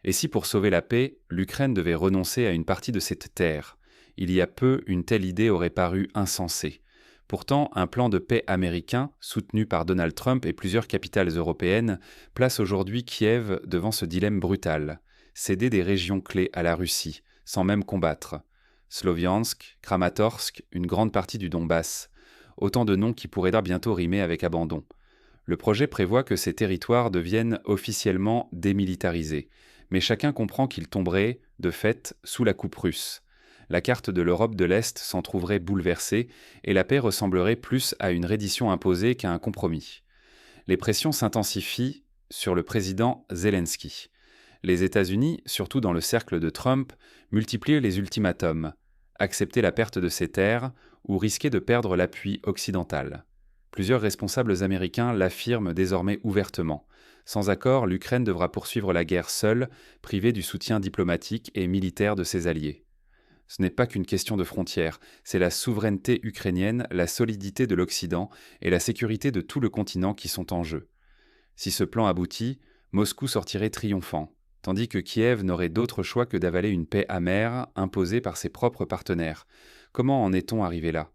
Et si pour sauver la paix, l'Ukraine devait renoncer à une partie de cette terre? Il y a peu, une telle idée aurait paru insensée. Pourtant, un plan de paix américain, soutenu par Donald Trump et plusieurs capitales européennes, place aujourd'hui Kiev devant ce dilemme brutal: céder des régions clés à la Russie, sans même combattre. Sloviansk, Kramatorsk, une grande partie du Donbass. Autant de noms qui pourraient bientôt rimer avec abandon. Le projet prévoit que ces territoires deviennent officiellement démilitarisés, mais chacun comprend qu'ils tomberaient, de fait, sous la coupe russe. La carte de l'Europe de l'Est s'en trouverait bouleversée, et la paix ressemblerait plus à une reddition imposée qu'à un compromis. Les pressions s'intensifient sur le président Zelensky. Les États-Unis, surtout dans le cercle de Trump, multiplient les ultimatums: accepter la perte de ses terres ou risquer de perdre l'appui occidental. Plusieurs responsables américains l'affirment désormais ouvertement. Sans accord, l'Ukraine devra poursuivre la guerre seule, privée du soutien diplomatique et militaire de ses alliés. Ce n'est pas qu'une question de frontières, c'est la souveraineté ukrainienne, la solidité de l'Occident et la sécurité de tout le continent qui sont en jeu. Si ce plan aboutit, Moscou sortirait triomphant, tandis que Kiev n'aurait d'autre choix que d'avaler une paix amère imposée par ses propres partenaires. Comment en est-on arrivé là?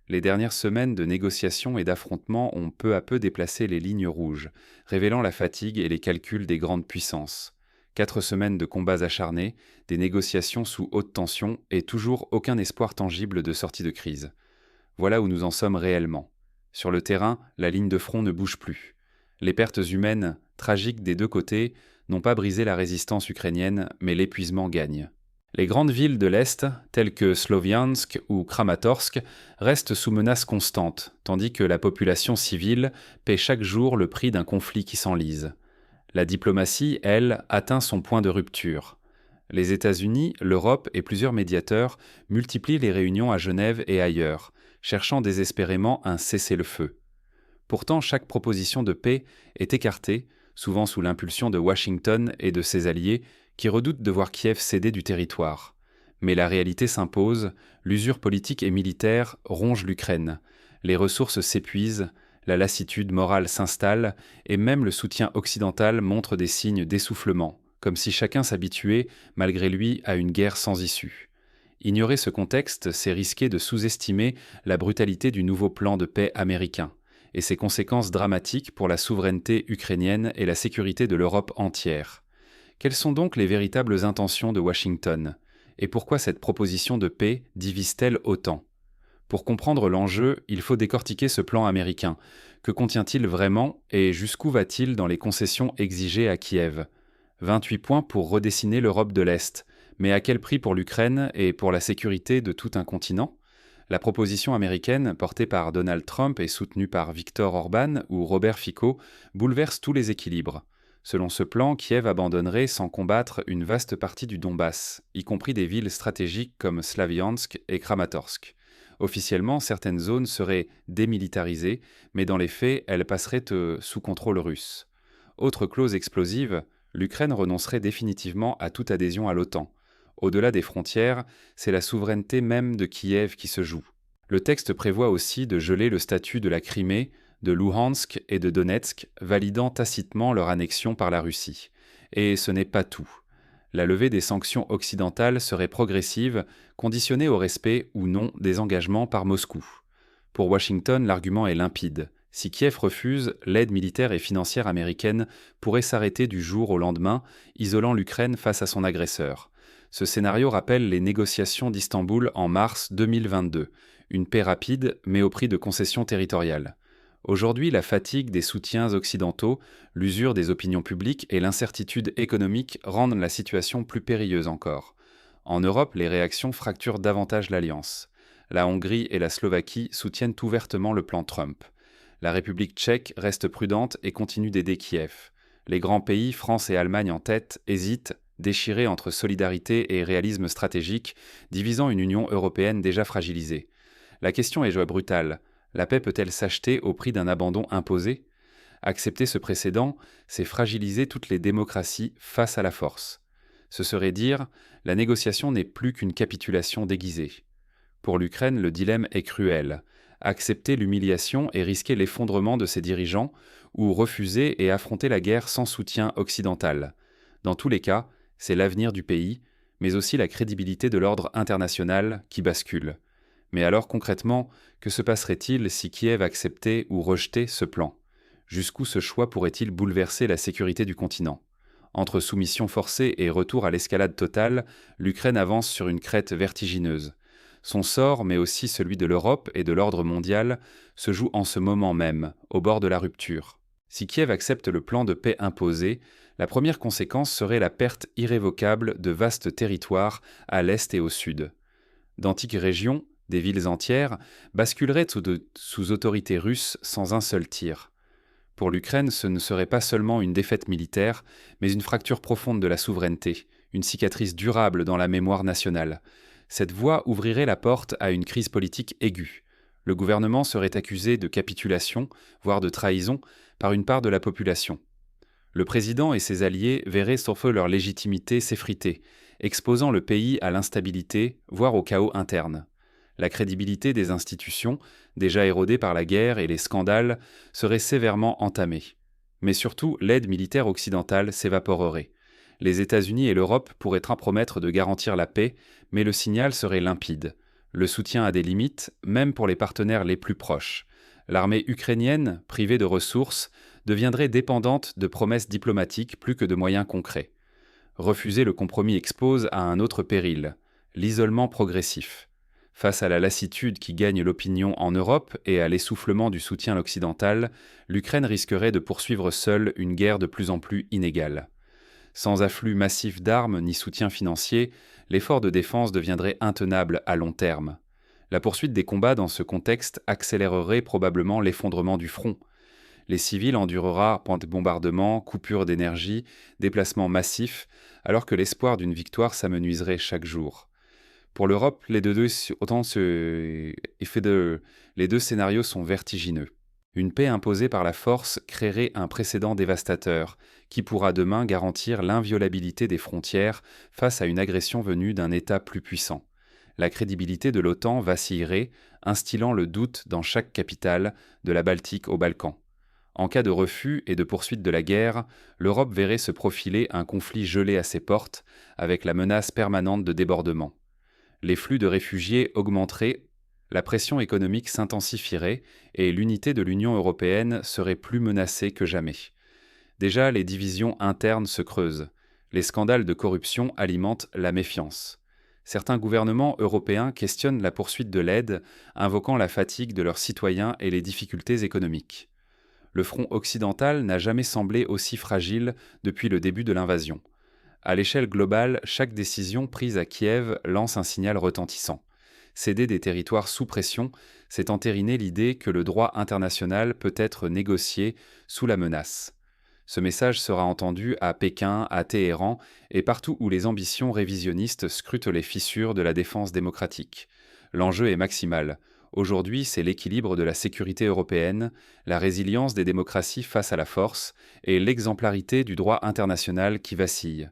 Les dernières semaines de négociations et d'affrontements ont peu à peu déplacé les lignes rouges, révélant la fatigue et les calculs des grandes puissances. 4 semaines de combats acharnés, des négociations sous haute tension et toujours aucun espoir tangible de sortie de crise. Voilà où nous en sommes réellement. Sur le terrain, la ligne de front ne bouge plus. Les pertes humaines, tragiques des deux côtés, n'ont pas brisé la résistance ukrainienne, mais l'épuisement gagne. Les grandes villes de l'Est, telles que Sloviansk ou Kramatorsk, restent sous menace constante, tandis que la population civile paie chaque jour le prix d'un conflit qui s'enlise. La diplomatie, elle, atteint son point de rupture. Les États-Unis, l'Europe et plusieurs médiateurs multiplient les réunions à Genève et ailleurs, cherchant désespérément un cessez-le-feu. Pourtant, chaque proposition de paix est écartée, souvent sous l'impulsion de Washington et de ses alliés, qui redoutent de voir Kiev céder du territoire. Mais la réalité s'impose, l'usure politique et militaire ronge l'Ukraine, les ressources s'épuisent, la lassitude morale s'installe, et même le soutien occidental montre des signes d'essoufflement, comme si chacun s'habituait, malgré lui, à une guerre sans issue. Ignorer ce contexte, c'est risquer de sous-estimer la brutalité du nouveau plan de paix américain, et ses conséquences dramatiques pour la souveraineté ukrainienne et la sécurité de l'Europe entière. Quelles sont donc les véritables intentions de Washington? Et pourquoi cette proposition de paix divise-t-elle autant? Pour comprendre l'enjeu, il faut décortiquer ce plan américain. Que contient-il vraiment et jusqu'où va-t-il dans les concessions exigées à Kiev? 28 points pour redessiner l'Europe de l'Est. Mais à quel prix pour l'Ukraine et pour la sécurité de tout un continent? La proposition américaine, portée par Donald Trump et soutenue par Viktor Orban ou Robert Fico, bouleverse tous les équilibres. Selon ce plan, Kiev abandonnerait sans combattre une vaste partie du Donbass, y compris des villes stratégiques comme Slaviansk et Kramatorsk. Officiellement, certaines zones seraient démilitarisées, mais dans les faits, elles passeraient sous contrôle russe. Autre clause explosive, l'Ukraine renoncerait définitivement à toute adhésion à l'OTAN. Au-delà des frontières, c'est la souveraineté même de Kiev qui se joue. Le texte prévoit aussi de geler le statut de la Crimée, de Louhansk et de Donetsk, validant tacitement leur annexion par la Russie. Et ce n'est pas tout. La levée des sanctions occidentales serait progressive, conditionnée au respect ou non des engagements par Moscou. Pour Washington, l'argument est limpide. Si Kiev refuse, l'aide militaire et financière américaine pourrait s'arrêter du jour au lendemain, isolant l'Ukraine face à son agresseur. Ce scénario rappelle les négociations d'Istanbul en mars 2022, une paix rapide mais au prix de concessions territoriales. Aujourd'hui, la fatigue des soutiens occidentaux, l'usure des opinions publiques et l'incertitude économique rendent la situation plus périlleuse encore. En Europe, les réactions fracturent davantage l'alliance. La Hongrie et la Slovaquie soutiennent ouvertement le plan Trump. La République tchèque reste prudente et continue d'aider Kiev. Les grands pays, France et Allemagne en tête, hésitent, déchirés entre solidarité et réalisme stratégique, divisant une Union européenne déjà fragilisée. La question est brutale. La paix peut-elle s'acheter au prix d'un abandon imposé? Accepter ce précédent, c'est fragiliser toutes les démocraties face à la force. Ce serait dire, la négociation n'est plus qu'une capitulation déguisée. Pour l'Ukraine, le dilemme est cruel. Accepter l'humiliation et risquer l'effondrement de ses dirigeants, ou refuser et affronter la guerre sans soutien occidental. Dans tous les cas, c'est l'avenir du pays, mais aussi la crédibilité de l'ordre international qui bascule. Mais alors concrètement, que se passerait-il si Kiev acceptait ou rejetait ce plan? Jusqu'où ce choix pourrait-il bouleverser la sécurité du continent? Entre soumission forcée et retour à l'escalade totale, l'Ukraine avance sur une crête vertigineuse. Son sort, mais aussi celui de l'Europe et de l'ordre mondial, se joue en ce moment même, au bord de la rupture. Si Kiev accepte le plan de paix imposé, la première conséquence serait la perte irrévocable de vastes territoires à l'est et au sud. D'antiques régions, des villes entières, basculeraient sous autorité russe sans un seul tir. Pour l'Ukraine, ce ne serait pas seulement une défaite militaire, mais une fracture profonde de la souveraineté, une cicatrice durable dans la mémoire nationale. Cette voie ouvrirait la porte à une crise politique aiguë. Le gouvernement serait accusé de capitulation, voire de trahison, par une part de la population. Le président et ses alliés verraient sur feu leur légitimité s'effriter, exposant le pays à l'instabilité, voire au chaos interne. La crédibilité des institutions, déjà érodée par la guerre et les scandales, serait sévèrement entamée. Mais surtout, l'aide militaire occidentale s'évaporerait. Les États-Unis et l'Europe pourraient promettre de garantir la paix, mais le signal serait limpide. Le soutien a des limites, même pour les partenaires les plus proches. L'armée ukrainienne, privée de ressources, deviendrait dépendante de promesses diplomatiques plus que de moyens concrets. Refuser le compromis expose à un autre péril, l'isolement progressif. Face à la lassitude qui gagne l'opinion en Europe et à l'essoufflement du soutien occidental, l'Ukraine risquerait de poursuivre seule une guerre de plus en plus inégale. Sans afflux massif d'armes ni soutien financier, l'effort de défense deviendrait intenable à long terme. La poursuite des combats dans ce contexte accélérerait probablement l'effondrement du front. Les civils endurera des bombardements, coupures d'énergie, déplacements massifs, alors que l'espoir d'une victoire s'amenuiserait chaque jour. Pour l'Europe, les deux scénarios sont vertigineux. Une paix imposée par la force créerait un précédent dévastateur, qui pourra demain garantir l'inviolabilité des frontières face à une agression venue d'un État plus puissant. La crédibilité de l'OTAN vacillerait, instillant le doute dans chaque capitale, de la Baltique aux Balkans. En cas de refus et de poursuite de la guerre, l'Europe verrait se profiler un conflit gelé à ses portes, avec la menace permanente de débordement. Les flux de réfugiés augmenteraient, la pression économique s'intensifierait et l'unité de l'Union européenne serait plus menacée que jamais. Déjà, les divisions internes se creusent. Les scandales de corruption alimentent la méfiance. Certains gouvernements européens questionnent la poursuite de l'aide, invoquant la fatigue de leurs citoyens et les difficultés économiques. Le front occidental n'a jamais semblé aussi fragile depuis le début de l'invasion. À l'échelle globale, chaque décision prise à Kiev lance un signal retentissant. Céder des territoires sous pression, c'est entériner l'idée que le droit international peut être négocié sous la menace. Ce message sera entendu à Pékin, à Téhéran et partout où les ambitions révisionnistes scrutent les fissures de la défense démocratique. L'enjeu est maximal. Aujourd'hui, c'est l'équilibre de la sécurité européenne, la résilience des démocraties face à la force et l'exemplarité du droit international qui vacille.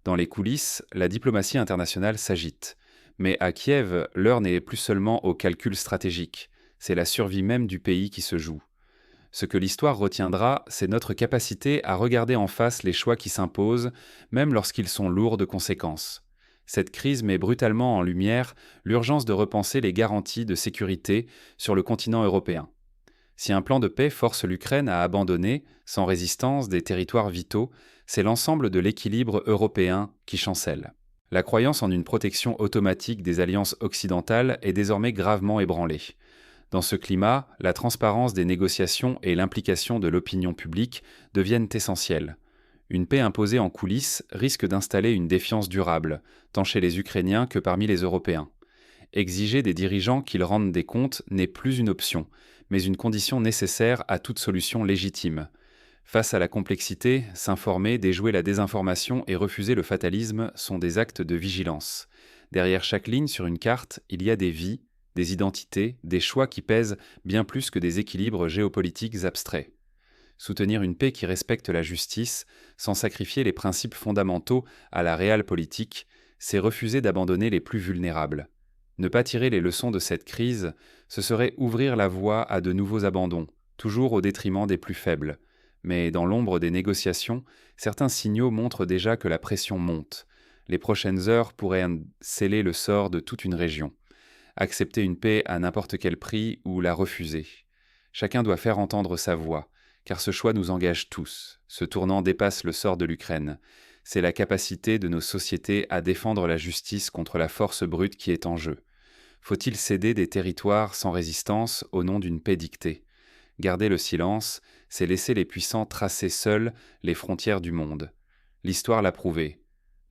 Dans les coulisses, la diplomatie internationale s'agite. Mais à Kiev, l'heure n'est plus seulement au calcul stratégique, c'est la survie même du pays qui se joue. Ce que l'histoire retiendra, c'est notre capacité à regarder en face les choix qui s'imposent, même lorsqu'ils sont lourds de conséquences. Cette crise met brutalement en lumière l'urgence de repenser les garanties de sécurité sur le continent européen. Si un plan de paix force l'Ukraine à abandonner, sans résistance, des territoires vitaux, c'est l'ensemble de l'équilibre européen qui chancelle. La croyance en une protection automatique des alliances occidentales est désormais gravement ébranlée. Dans ce climat, la transparence des négociations et l'implication de l'opinion publique deviennent essentielles. Une paix imposée en coulisses risque d'installer une défiance durable, tant chez les Ukrainiens que parmi les Européens. Exiger des dirigeants qu'ils rendent des comptes n'est plus une option, mais une condition nécessaire à toute solution légitime. Face à la complexité, s'informer, déjouer la désinformation et refuser le fatalisme sont des actes de vigilance. Derrière chaque ligne sur une carte, il y a des vies, des identités, des choix qui pèsent bien plus que des équilibres géopolitiques abstraits. Soutenir une paix qui respecte la justice, sans sacrifier les principes fondamentaux à la réelle politique, c'est refuser d'abandonner les plus vulnérables. Ne pas tirer les leçons de cette crise, ce serait ouvrir la voie à de nouveaux abandons, toujours au détriment des plus faibles. Mais dans l'ombre des négociations, certains signaux montrent déjà que la pression monte. Les prochaines heures pourraient sceller le sort de toute une région. Accepter une paix à n'importe quel prix ou la refuser. Chacun doit faire entendre sa voix, car ce choix nous engage tous. Ce tournant dépasse le sort de l'Ukraine. C'est la capacité de nos sociétés à défendre la justice contre la force brute qui est en jeu. Faut-il céder des territoires sans résistance au nom d'une paix dictée ? Garder le silence, c'est laisser les puissants tracer seuls les frontières du monde. L'histoire l'a prouvé.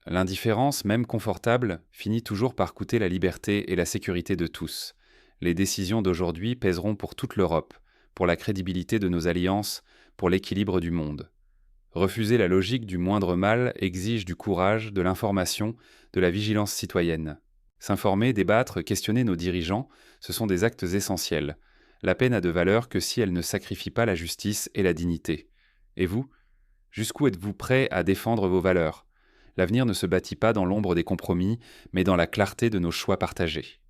L'indifférence, même confortable, finit toujours par coûter la liberté et la sécurité de tous. Les décisions d'aujourd'hui pèseront pour toute l'Europe, pour la crédibilité de nos alliances, pour l'équilibre du monde. Refuser la logique du moindre mal exige du courage, de l'information, de la vigilance citoyenne. S'informer, débattre, questionner nos dirigeants, ce sont des actes essentiels. La paix n'a de valeur que si elle ne sacrifie pas la justice et la dignité. Et vous ? Jusqu'où êtes-vous prêt à défendre vos valeurs ? L'avenir ne se bâtit pas dans l'ombre des compromis, mais dans la clarté de nos choix partagés.